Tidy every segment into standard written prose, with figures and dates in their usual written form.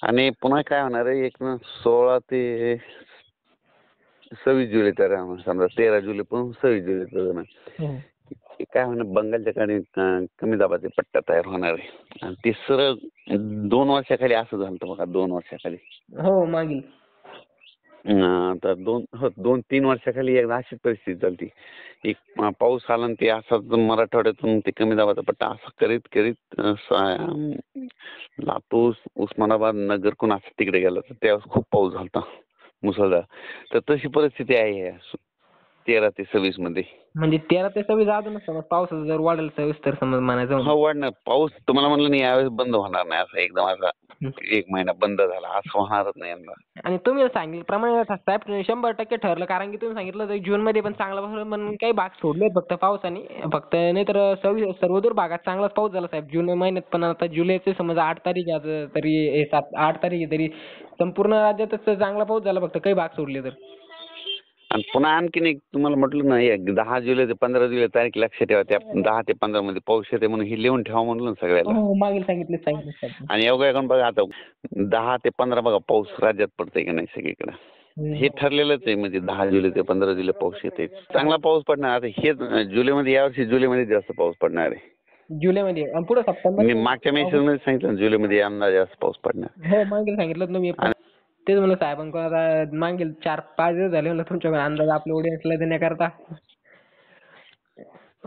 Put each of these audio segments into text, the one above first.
आणि पुन्हा काय होणार आहे, एक 16 ते 26 जुलै तर समजा 13 जुलै पासून 26 जुलै पर्यंत काय होणार, बंगालच्या खाली कमी दाबाचे पट्टा तयार होणार आहे. आणि ते सरळ 2 वर्षाखाली असं झालं होतं बघा, 2 वर्षाखाली. हो मागील. तर 2-3 वर्षाखाली एकदा अशीच परिस्थिती झाली. एक पाऊस आला आणि ते असाच मराठवाड्यातून ते कमी दाबाचा पट्टा असा करीत करीत लातूर, उस्मानाबाद, नगरकून असं तिकडे गेला. तर त्यावेळेस खूप पाऊस झाला होता मुसळधार. तर तशी परिस्थिती आहे 13 ते 26 मध्ये. म्हणजे 13 ते 26 अजूनच समज पावसाचं जर वाढेल सविस्तर समज म्हणायचं हा वाढणार पाऊस. तुम्हाला म्हणलं नाही यावेळेस बंद होणार नाही, असं एकदम असा हं. 1 महिना बंद झाला असं होणारच नाही यंदा. आणि तुम्ही सांगितल्याप्रमाणे साहेब 100% ठरलं, कारण की तुम्ही सांगितलं होतं जून मध्ये पण चांगला पाऊस होईल, पण काही भाग सोडले फक्त पावसाने. फक्त नाही तर सर्वदूर भागात चांगलाच पाऊस झाला साहेब जून महिन्यात. पण आता जुलैचे समज 8 तारीख आहे आज, तरी 8 तारीख आहे तरी संपूर्ण राज्यातच चांगला पाऊस झाला, फक्त काही भाग सोडले तर. आणि पुन्हा आणखीन एक तुम्हाला म्हटलं ना, 10 जुलै ते 15 जुलै तारीख लक्षात ठेवा. त्या 10 ते 15 मध्ये पाऊस येते म्हणून हे लिहून ठेवा म्हणलं ना सगळ्याला. हो मागील सांगितलं साहेब. आणि योगायोगानं बघा आता 10 ते 15 बघा पाऊस राज्यात पडतंय की नाही सगळीकडे. हे ठरलेलंच आहे, म्हणजे 10 जुलै ते 15 जुलै पाऊस येते. चांगला पाऊस पडणार. आता हे जुलैमध्ये, यावर्षी जुलैमध्ये जास्त पाऊस पडणार आहे. जुलैमध्ये आणि पुढे सप्टेंबर. मी मागच्या मेसेजमध्ये सांगितलं ना, जुलैमध्ये यंदा जास्त पाऊस पडणार. हो मागील सांगितलं तुम्ही पण. तेच म्हणलं साहेबांकडून आता मागील 4-5 दिवस झाले, म्हणलं तुमच्याकडे अंदाज आपल्या ऑडियन्सला देण्याकरता.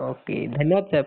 ओके, धन्यवाद साहेब.